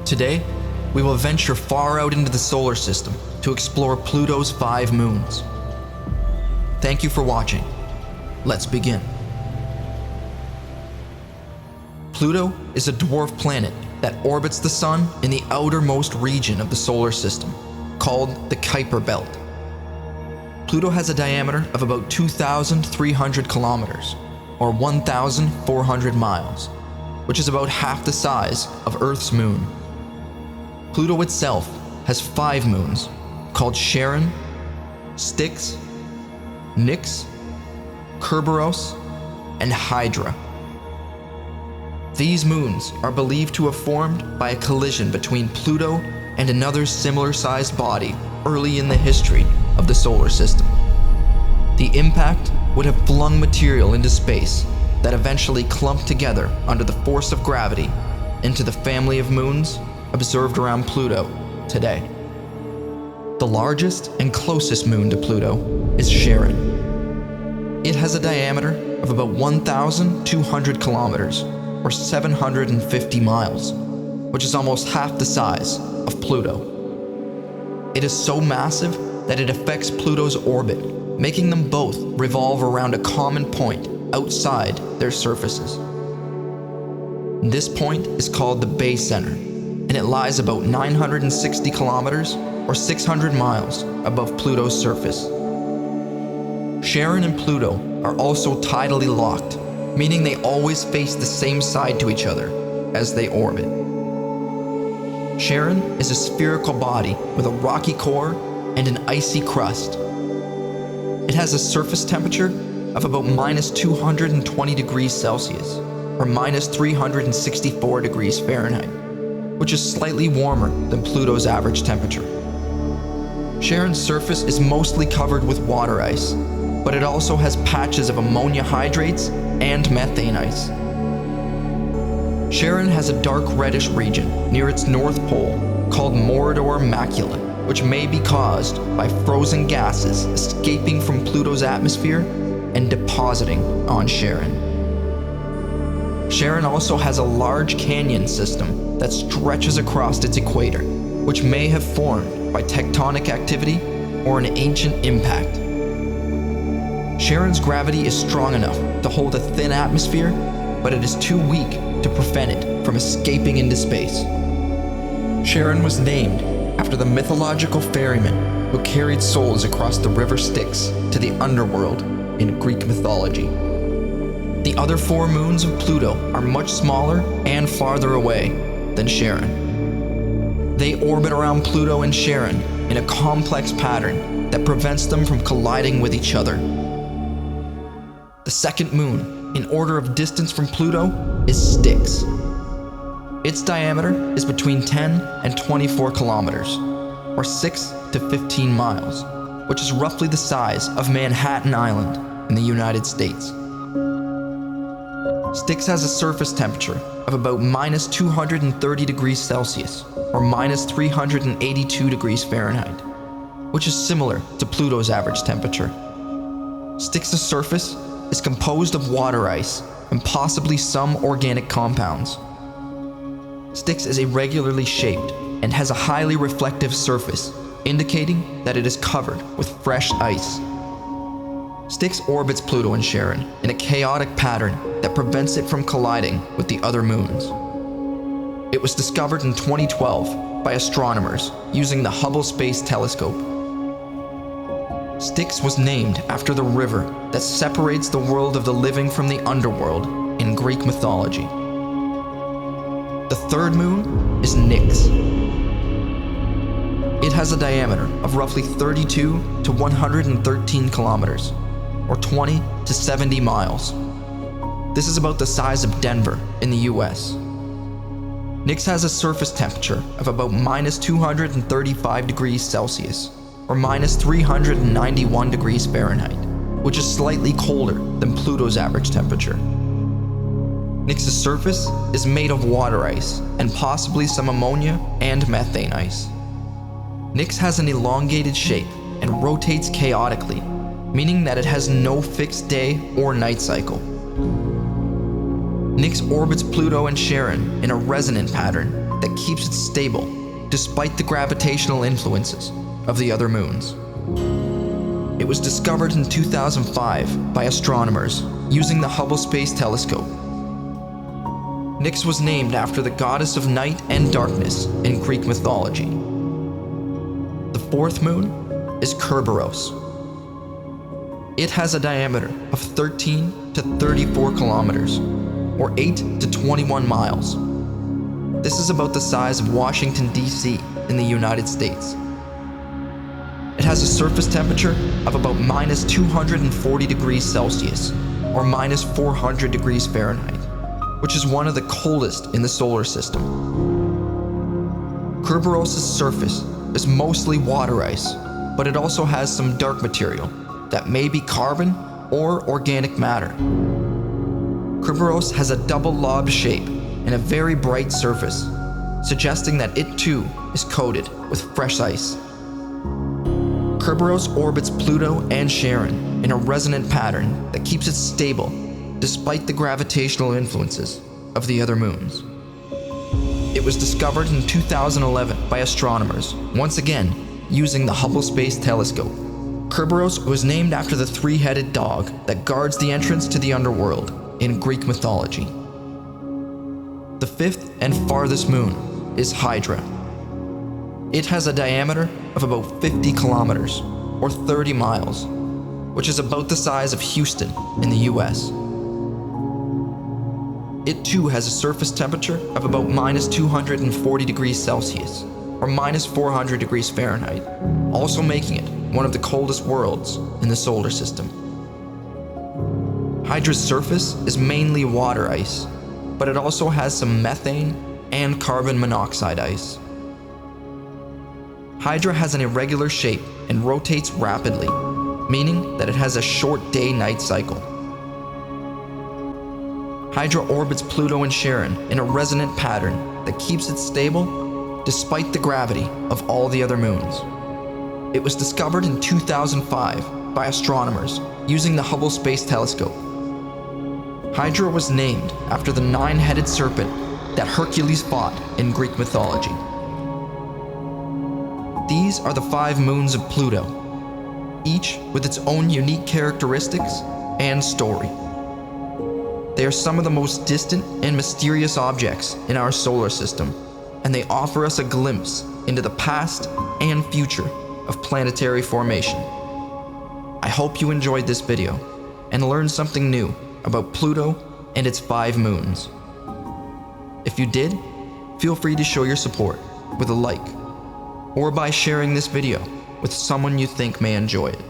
Today, we will venture far out into the solar system to explore Pluto's 5 moons. Thank you for watching. Let's begin. Pluto is a dwarf planet that orbits the Sun in the outermost region of the solar system, called the Kuiper Belt. Pluto has a diameter of about 2,300 kilometers, or 1,400 miles, which is about half the size of Earth's moon. Pluto itself has 5 moons, called Charon, Styx, Nix, Kerberos, and Hydra. These moons are believed to have formed by a collision between Pluto and another similar-sized body early in the history of the solar system. The impact would have flung material into space that eventually clumped together under the force of gravity into the family of moons observed around Pluto today. The largest and closest moon to Pluto is Charon. It has a diameter of about 1,200 kilometers, or 750 miles, which is almost half the size of Pluto. It is so massive that it affects Pluto's orbit, making them both revolve around a common point outside their surfaces. This point is called the Barycenter, and it lies about 960 kilometers, or 600 miles, above Pluto's surface. Charon and Pluto are also tidally locked, meaning they always face the same side to each other as they orbit. Charon is a spherical body with a rocky core and an icy crust. It has a surface temperature of about minus 220 degrees Celsius, or minus 364 degrees Fahrenheit, which is slightly warmer than Pluto's average temperature. Charon's surface is mostly covered with water ice, but it also has patches of ammonia hydrates and methane ice. Charon has a dark reddish region near its north pole called Morador Macula, which may be caused by frozen gases escaping from Pluto's atmosphere and depositing on Charon. Charon also has a large canyon system that stretches across its equator, which may have formed by tectonic activity or an ancient impact. Charon's gravity is strong enough to hold a thin atmosphere, but it is too weak to prevent it from escaping into space. Charon was named after the mythological ferryman who carried souls across the river Styx to the underworld in Greek mythology. The other 4 moons of Pluto are much smaller and farther away than Charon. They orbit around Pluto and Charon in a complex pattern that prevents them from colliding with each other. The second moon, in order of distance from Pluto, is Styx. Its diameter is between 10 and 24 kilometers, or 6 to 15 miles, which is roughly the size of Manhattan Island in the United States. Styx has a surface temperature of about minus 230 degrees Celsius, or minus 382 degrees Fahrenheit, which is similar to Pluto's average temperature. Styx's surface is composed of water ice and possibly some organic compounds. Styx is irregularly shaped and has a highly reflective surface, indicating that it is covered with fresh ice. Styx orbits Pluto and Charon in a chaotic pattern that prevents it from colliding with the other moons. It was discovered in 2012 by astronomers using the Hubble Space Telescope. Styx was named after the river that separates the world of the living from the underworld in Greek mythology. The third moon is Nix. It has a diameter of roughly 32 to 113 kilometers, or 20 to 70 miles. This is about the size of Denver in the US. Nix has a surface temperature of about minus 235 degrees Celsius, or minus 391 degrees Fahrenheit, which is slightly colder than Pluto's average temperature. Nix's surface is made of water ice and possibly some ammonia and methane ice. Nix has an elongated shape and rotates chaotically, meaning that it has no fixed day or night cycle. Nix orbits Pluto and Charon in a resonant pattern that that keeps it stable despite the gravitational influences of the other moons. It was discovered in 2005 by astronomers using the Hubble Space Telescope. Nyx was named after the goddess of night and darkness in Greek mythology. The fourth moon is Kerberos. It has a diameter of 13 to 34 kilometers, or 8 to 21 miles. This is about the size of Washington, D.C. in the United States. It has a surface temperature of about minus 240 degrees Celsius, or minus 400 degrees Fahrenheit, which is one of the coldest in the solar system. Kerberos' surface is mostly water ice, but it also has some dark material that may be carbon or organic matter. Kerberos has a double lob shape and a very bright surface, suggesting that it too is coated with fresh ice. Kerberos orbits Pluto and Charon in a resonant pattern that keeps it stable despite the gravitational influences of the other moons. It was discovered in 2011 by astronomers, once again using the Hubble Space Telescope. Kerberos was named after the three-headed dog that guards the entrance to the underworld in Greek mythology. The fifth and farthest moon is Hydra. It has a diameter of about 50 kilometers, or 30 miles, which is about the size of Houston in the US. It too has a surface temperature of about minus 240 degrees Celsius, or minus 400 degrees Fahrenheit, also making it one of the coldest worlds in the solar system. Hydra's surface is mainly water ice, but it also has some methane and carbon monoxide ice. Hydra has an irregular shape and rotates rapidly, meaning that it has a short day-night cycle. Hydra orbits Pluto and Charon in a resonant pattern that keeps it stable despite the gravity of all the other moons. It was discovered in 2005 by astronomers using the Hubble Space Telescope. Hydra was named after the nine-headed serpent that Hercules fought in Greek mythology. These are the 5 moons of Pluto, each with its own unique characteristics and story. They are some of the most distant and mysterious objects in our solar system, and they offer us a glimpse into the past and future of planetary formation. I hope you enjoyed this video and learned something new about Pluto and its 5 moons. If you did, feel free to show your support with a like, or by sharing this video with someone you think may enjoy it.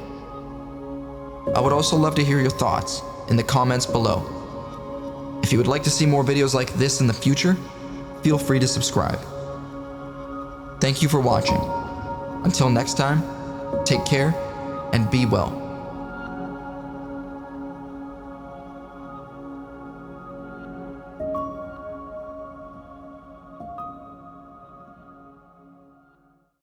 I would also love to hear your thoughts in the comments below. If you would like to see more videos like this in the future, feel free to subscribe. Thank you for watching. Until next time, take care and be well.